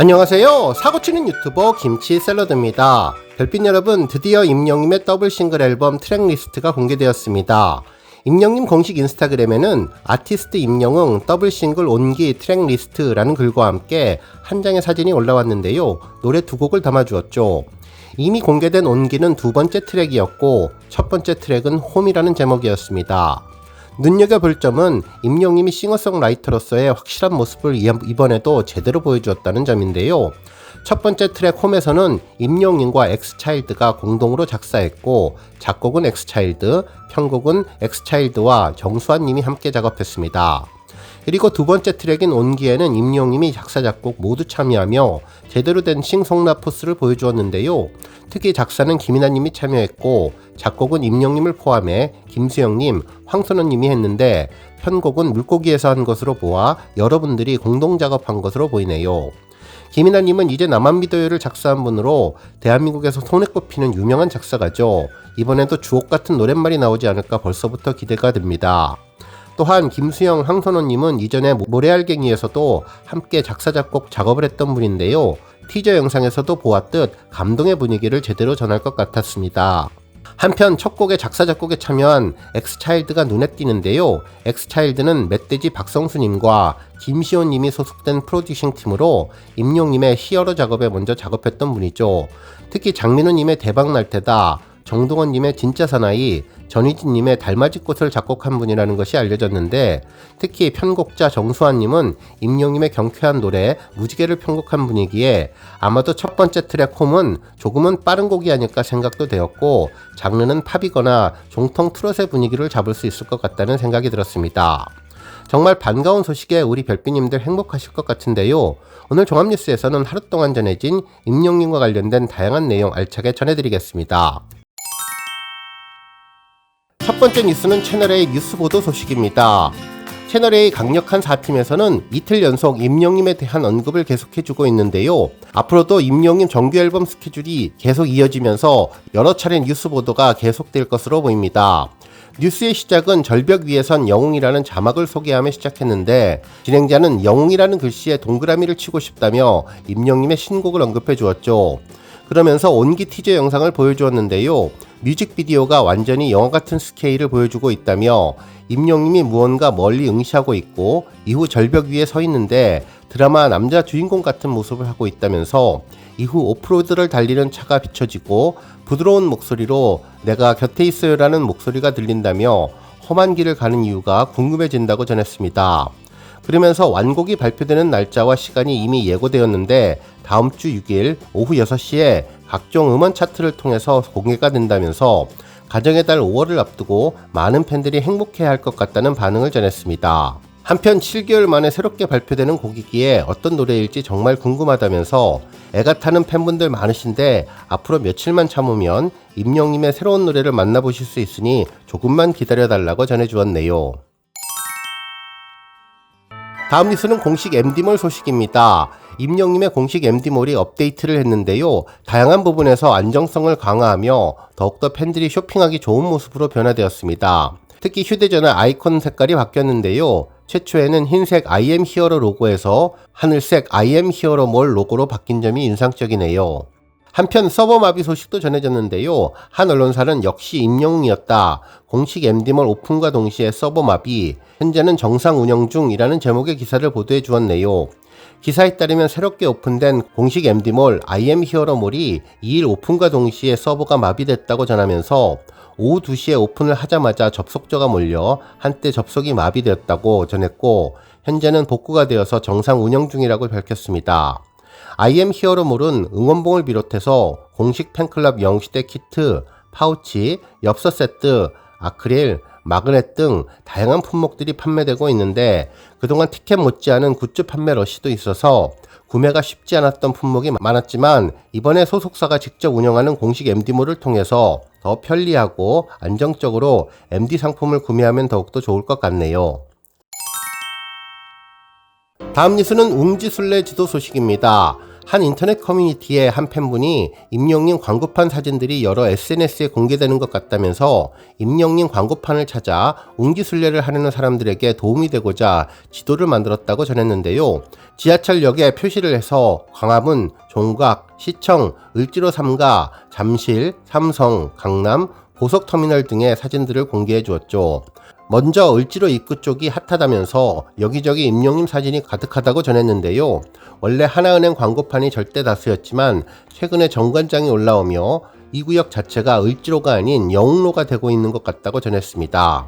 안녕하세요. 사고치는 유튜버 김치샐러드입니다. 별빛 여러분, 드디어 임영님의 더블 싱글 앨범 트랙 리스트가 공개되었습니다. 임영님 공식 인스타그램에는 아티스트 임영응 더블 싱글 온기 트랙 리스트라는 글과 함께 한 장의 사진이 올라왔는데요. 노래 두 곡을 담아주었죠. 이미 공개된 온기는 두 번째 트랙이었고 첫 번째 트랙은 홈이라는 제목이었습니다. 눈여겨볼 점은 임영님이 싱어송라이터로서의 확실한 모습을 이번에도 제대로 보여주었다는 점인데요. 첫 번째 트랙 홈에서는 임영님과 엑스차일드가 공동으로 작사했고 작곡은 엑스차일드, 편곡은 엑스차일드와 정수환님이 함께 작업했습니다. 그리고 두 번째 트랙인 온기에는 임영님이 작사 작곡 모두 참여하며 제대로 된 싱송라포스를 보여주었는데요. 특히 작사는 김이나님이 참여했고 작곡은 임영님을 포함해 김수영님, 황선원님이 했는데 편곡은 물고기에서 한 것으로 보아 여러분들이 공동 작업한 것으로 보이네요. 김이나님은 이제 나만 믿어요를 작사한 분으로 대한민국에서 손에 꼽히는 유명한 작사가죠. 이번에도 주옥같은 노랫말이 나오지 않을까 벌써부터 기대가 됩니다. 또한 김수영, 황선호님은 이전에 모래알갱이에서도 함께 작사 작곡 작업을 했던 분인데요. 티저 영상에서도 보았듯 감동의 분위기를 제대로 전할 것 같았습니다. 한편 첫 곡의 작사 작곡에 참여한 엑스차일드가 눈에 띄는데요. 엑스차일드는 멧돼지 박성수님과 김시온님이 소속된 프로듀싱 팀으로 임영님의 히어로 작업에 먼저 작업했던 분이죠. 특히 장민호님의 대박 날 테다, 정동원님의 진짜 사나이, 전희진님의 달맞이꽃을 작곡한 분이라는 것이 알려졌는데 특히 편곡자 정수환님은 임영님의 경쾌한 노래 무지개를 편곡한 분이기에 아마도 첫 번째 트랙 홈은 조금은 빠른 곡이 아닐까 생각도 되었고 장르는 팝이거나 종통 트롯의 분위기를 잡을 수 있을 것 같다는 생각이 들었습니다. 정말 반가운 소식에 우리 별빛님들 행복하실 것 같은데요. 오늘 종합뉴스에서는 하루 동안 전해진 임영님과 관련된 다양한 내용 알차게 전해드리겠습니다. 첫 번째 뉴스는 채널A 뉴스 보도 소식입니다. 채널A 강력한 4팀에서는 이틀 연속 임영님에 대한 언급을 계속해주고 있는데요. 앞으로도 임영님 정규 앨범 스케줄이 계속 이어지면서 여러 차례 뉴스 보도가 계속될 것으로 보입니다. 뉴스의 시작은 절벽 위에선 영웅이라는 자막을 소개하며 시작했는데 진행자는 영웅이라는 글씨에 동그라미를 치고 싶다며 임영님의 신곡을 언급해 주었죠. 그러면서 온기 티저 영상을 보여주었는데요. 뮤직비디오가 완전히 영화 같은 스케일을 보여주고 있다며 임영님이 무언가 멀리 응시하고 있고 이후 절벽 위에 서 있는데 드라마 남자 주인공 같은 모습을 하고 있다면서 이후 오프로드를 달리는 차가 비춰지고 부드러운 목소리로 내가 곁에 있어요 라는 목소리가 들린다며 험한 길을 가는 이유가 궁금해진다고 전했습니다. 그러면서 완곡이 발표되는 날짜와 시간이 이미 예고되었는데 다음 주 6일 오후 6시에 각종 음원 차트를 통해서 공개가 된다면서 가정의 달 5월을 앞두고 많은 팬들이 행복해야 할 것 같다는 반응을 전했습니다. 한편 7개월 만에 새롭게 발표되는 곡이기에 어떤 노래일지 정말 궁금하다면서 애가 타는 팬분들 많으신데 앞으로 며칠만 참으면 임영님의 새로운 노래를 만나보실 수 있으니 조금만 기다려달라고 전해주었네요. 다음 뉴스는 공식 MD몰 소식입니다. 임영님의 공식 MD몰이 업데이트를 했는데요. 다양한 부분에서 안정성을 강화하며 더욱더 팬들이 쇼핑하기 좋은 모습으로 변화되었습니다. 특히 휴대전화 아이콘 색깔이 바뀌었는데요. 최초에는 흰색 IM 히어로 로고에서 하늘색 IM 히어로 몰 로고로 바뀐 점이 인상적이네요. 한편 서버 마비 소식도 전해졌는데요. 한 언론사는 역시 임영웅이었다. 공식 MD몰 오픈과 동시에 서버 마비, 현재는 정상 운영 중이라는 제목의 기사를 보도해 주었네요. 기사에 따르면 새롭게 오픈된 공식 MD몰 IM 히어로몰이 2일 오픈과 동시에 서버가 마비됐다고 전하면서 오후 2시에 오픈을 하자마자 접속자가 몰려 한때 접속이 마비되었다고 전했고 현재는 복구가 되어서 정상 운영 중이라고 밝혔습니다. IM 히어로몰은 응원봉을 비롯해서 공식 팬클럽 영시대 키트, 파우치, 엽서 세트, 아크릴, 마그넷 등 다양한 품목들이 판매되고 있는데 그동안 티켓 못지않은 굿즈 판매 러시도 있어서 구매가 쉽지 않았던 품목이 많았지만 이번에 소속사가 직접 운영하는 공식 MD몰을 통해서 더 편리하고 안정적으로 MD 상품을 구매하면 더욱더 좋을 것 같네요. 다음 뉴스는 웅지순례 지도 소식입니다. 한 인터넷 커뮤니티에 한 팬분이 임영님 광고판 사진들이 여러 SNS에 공개되는 것 같다면서 임영님 광고판을 찾아 옹기순례를 하려는 사람들에게 도움이 되고자 지도를 만들었다고 전했는데요. 지하철역에 표시를 해서 광화문, 종각, 시청, 을지로 3가, 잠실, 삼성, 강남, 고속터미널 등의 사진들을 공개해 주었죠. 먼저 을지로 입구 쪽이 핫하다면서 여기저기 임영님 사진이 가득하다고 전했는데요. 원래 하나은행 광고판이 절대 다수였지만 최근에 정관장이 올라오며 이 구역 자체가 을지로가 아닌 영흥로가 되고 있는 것 같다고 전했습니다.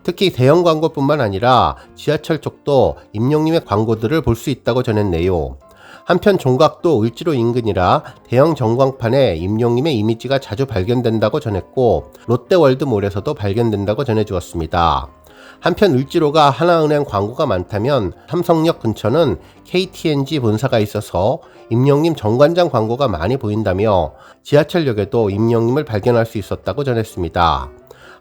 특히 대형 광고뿐만 아니라 지하철 쪽도 임영님의 광고들을 볼 수 있다고 전했네요. 한편 종각도 을지로 인근이라 대형 전광판에 임영님의 이미지가 자주 발견된다고 전했고 롯데월드몰에서도 발견된다고 전해주었습니다. 한편 을지로가 하나은행 광고가 많다면 삼성역 근처는 KTNG 본사가 있어서 임영님 정관장 광고가 많이 보인다며 지하철역에도 임영님을 발견할 수 있었다고 전했습니다.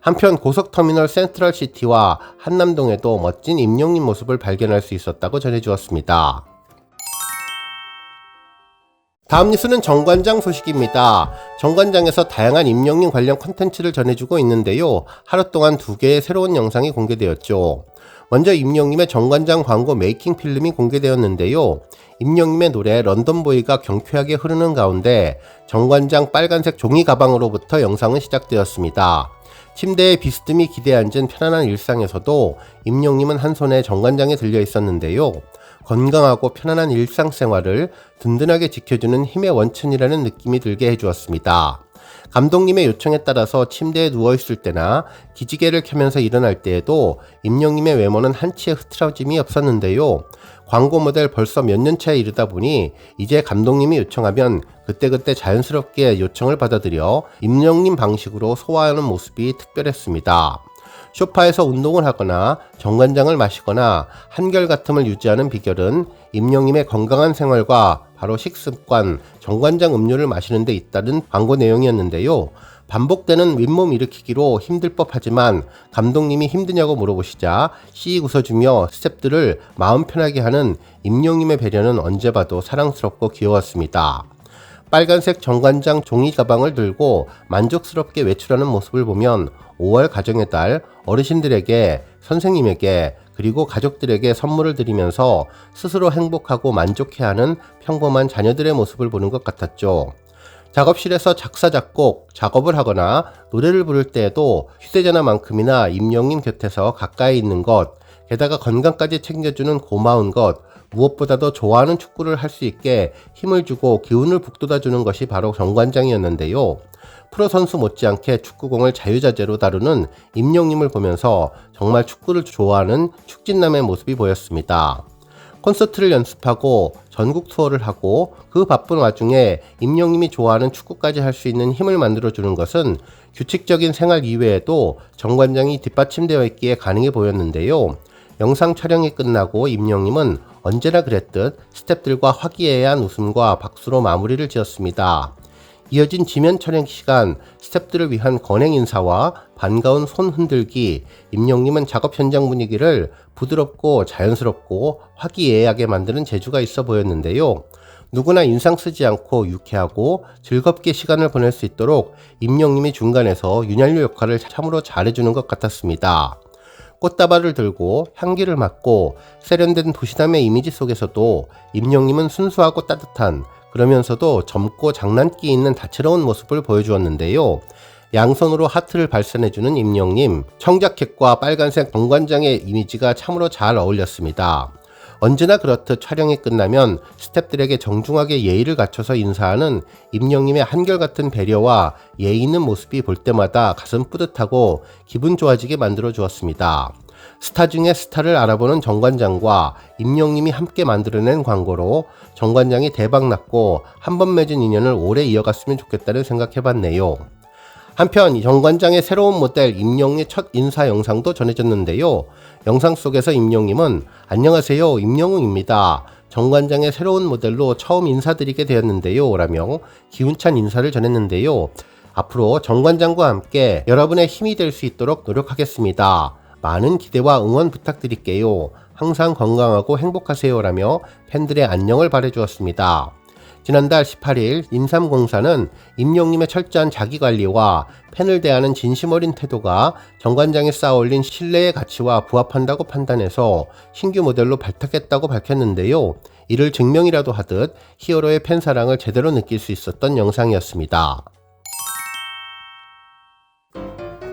한편 고속터미널 센트럴시티와 한남동에도 멋진 임영님 모습을 발견할 수 있었다고 전해주었습니다. 다음 뉴스는 정관장 소식입니다. 정관장에서 다양한 임영님 관련 콘텐츠를 전해주고 있는데요. 하루 동안 2개의 새로운 영상이 공개되었죠. 먼저 임영님의 정관장 광고 메이킹 필름이 공개되었는데요. 임영님의 노래 런던보이가 경쾌하게 흐르는 가운데 정관장 빨간색 종이 가방으로부터 영상은 시작되었습니다. 침대에 비스듬히 기대앉은 편안한 일상에서도 임영님은 한 손에 정관장이 들려 있었는데요. 건강하고 편안한 일상생활을 든든하게 지켜주는 힘의 원천이라는 느낌이 들게 해주었습니다. 감독님의 요청에 따라서 침대에 누워있을 때나 기지개를 켜면서 일어날 때에도 임영님의 외모는 한치의 흐트러짐이 없었는데요. 광고 모델 벌써 몇 년 차에 이르다 보니 이제 감독님이 요청하면 그때그때 자연스럽게 요청을 받아들여 임영님 방식으로 소화하는 모습이 특별했습니다. 소파에서 운동을 하거나 정관장을 마시거나 한결같음을 유지하는 비결은 임영님의 건강한 생활과 바로 식습관, 정관장 음료를 마시는 데 있다는 광고 내용이었는데요. 반복되는 윗몸 일으키기로 힘들 법하지만 감독님이 힘드냐고 물어보시자 씩 웃어주며 스태프들을 마음 편하게 하는 임영님의 배려는 언제 봐도 사랑스럽고 귀여웠습니다. 빨간색 정관장 종이 가방을 들고 만족스럽게 외출하는 모습을 보면 5월 가정의 달 어르신들에게, 선생님에게, 그리고 가족들에게 선물을 드리면서 스스로 행복하고 만족해하는 평범한 자녀들의 모습을 보는 것 같았죠. 작업실에서 작사, 작곡, 작업을 하거나 노래를 부를 때에도 휴대전화만큼이나 임영님 곁에서 가까이 있는 것, 게다가 건강까지 챙겨주는 고마운 것, 무엇보다도 좋아하는 축구를 할 수 있게 힘을 주고 기운을 북돋아주는 것이 바로 정관장이었는데요. 프로 선수 못지않게 축구공을 자유자재로 다루는 임영님을 보면서 정말 축구를 좋아하는 축진남의 모습이 보였습니다. 콘서트를 연습하고 전국 투어를 하고 그 바쁜 와중에 임영님이 좋아하는 축구까지 할 수 있는 힘을 만들어주는 것은 규칙적인 생활 이외에도 정관장이 뒷받침되어 있기에 가능해 보였는데요. 영상 촬영이 끝나고 임영님은 언제나 그랬듯 스태프들과 화기애애한 웃음과 박수로 마무리를 지었습니다. 이어진 지면 촬영 시간, 스태프들을 위한 건행 인사와 반가운 손 흔들기, 임영님은 작업 현장 분위기를 부드럽고 자연스럽고 화기애애하게 만드는 재주가 있어 보였는데요. 누구나 인상 쓰지 않고 유쾌하고 즐겁게 시간을 보낼 수 있도록 임영님이 중간에서 윤활유 역할을 참으로 잘해주는 것 같았습니다. 꽃다발을 들고 향기를 맡고 세련된 도시남의 이미지 속에서도 임영님은 순수하고 따뜻한, 그러면서도 젊고 장난기 있는 다채로운 모습을 보여주었는데요. 양손으로 하트를 발산해주는 임영님, 청자켓과 빨간색 정관장의 이미지가 참으로 잘 어울렸습니다. 언제나 그렇듯 촬영이 끝나면 스태프들에게 정중하게 예의를 갖춰서 인사하는 임영님의 한결같은 배려와 예의 있는 모습이 볼 때마다 가슴 뿌듯하고 기분 좋아지게 만들어 주었습니다. 스타 중에 스타를 알아보는 정관장과 임영님이 함께 만들어낸 광고로 정관장이 대박났고 한 번 맺은 인연을 오래 이어갔으면 좋겠다는 생각해봤네요. 한편 정관장의 새로운 모델 임영웅의 첫 인사 영상도 전해졌는데요. 영상 속에서 임영웅은 안녕하세요, 임영웅입니다. 정관장의 새로운 모델로 처음 인사드리게 되었는데요 라며 기운찬 인사를 전했는데요. 앞으로 정관장과 함께 여러분의 힘이 될 수 있도록 노력하겠습니다. 많은 기대와 응원 부탁드릴게요. 항상 건강하고 행복하세요 라며 팬들의 안녕을 바래주었습니다. 지난달 18일 인삼공사는 임영님의 철저한 자기관리와 팬을 대하는 진심 어린 태도가 정관장이 쌓아올린 신뢰의 가치와 부합한다고 판단해서 신규 모델로 발탁했다고 밝혔는데요. 이를 증명이라도 하듯 히어로의 팬 사랑을 제대로 느낄 수 있었던 영상이었습니다.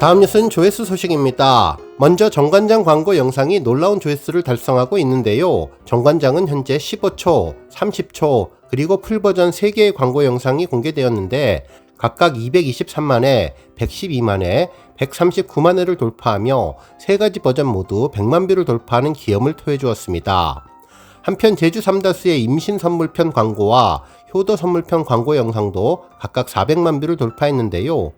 다음 뉴스는 조회수 소식입니다. 먼저 정관장 광고 영상이 놀라운 조회수를 달성하고 있는데요. 정관장은 현재 15초, 30초, 그리고 풀버전 3개의 광고 영상이 공개되었는데 각각 223만회, 112만회, 139만회를 돌파하며 3가지 버전 모두 100만 뷰를 돌파하는 기염을 토해주었습니다. 한편 제주 삼다수의 임신 선물편 광고와 효도 선물편 광고 영상도 각각 400만 뷰를 돌파했는데요.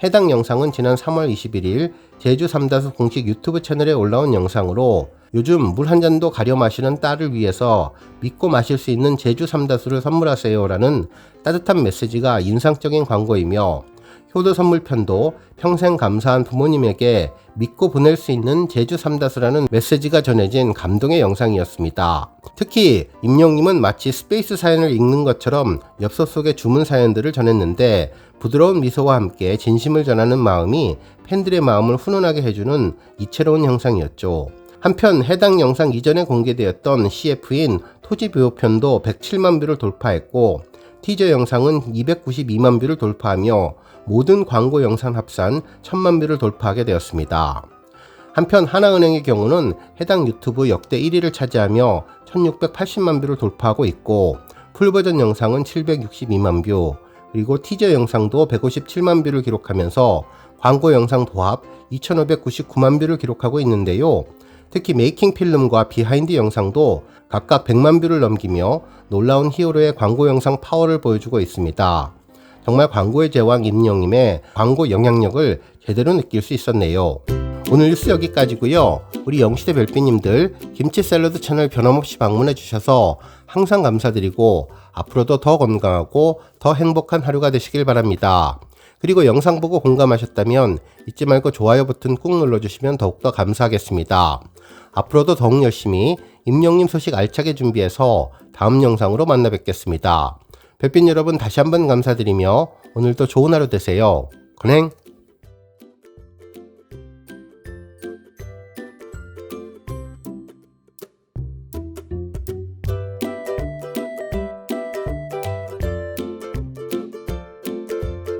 해당 영상은 지난 3월 21일 제주 삼다수 공식 유튜브 채널에 올라온 영상으로 요즘 물 한 잔도 가려 마시는 딸을 위해서 믿고 마실 수 있는 제주 삼다수를 선물하세요 라는 따뜻한 메시지가 인상적인 광고이며 효도 선물편도 평생 감사한 부모님에게 믿고 보낼 수 있는 제주 삼다수라는 메시지가 전해진 감동의 영상이었습니다. 특히 임영님은 마치 스페이스 사연을 읽는 것처럼 엽서 속의 주문 사연들을 전했는데 부드러운 미소와 함께 진심을 전하는 마음이 팬들의 마음을 훈훈하게 해주는 이채로운 영상이었죠. 한편 해당 영상 이전에 공개되었던 CF인 토지보호편도 107만 뷰를 돌파했고 티저 영상은 292만 뷰를 돌파하며 모든 광고 영상 합산 1000만 뷰를 돌파하게 되었습니다. 한편 하나은행의 경우는 해당 유튜브 역대 1위를 차지하며 1680만 뷰를 돌파하고 있고 풀버전 영상은 762만 뷰, 그리고 티저 영상도 157만 뷰를 기록하면서 광고 영상 도합 2599만 뷰를 기록하고 있는데요. 특히 메이킹 필름과 비하인드 영상도 각각 100만 뷰를 넘기며 놀라운 히어로의 광고 영상 파워를 보여주고 있습니다. 정말 광고의 제왕 임영님의 광고 영향력을 제대로 느낄 수 있었네요. 오늘 뉴스 여기까지고요. 우리 영시대 별빛님들 김치 샐러드 채널 변함없이 방문해 주셔서 항상 감사드리고 앞으로도 더 건강하고 더 행복한 하루가 되시길 바랍니다. 그리고 영상 보고 공감하셨다면 잊지 말고 좋아요 버튼 꾹 눌러주시면 더욱더 감사하겠습니다. 앞으로도 더욱 열심히 임영님 소식 알차게 준비해서 다음 영상으로 만나 뵙겠습니다. 별빛 여러분 다시 한번 감사드리며 오늘도 좋은 하루 되세요. 건행!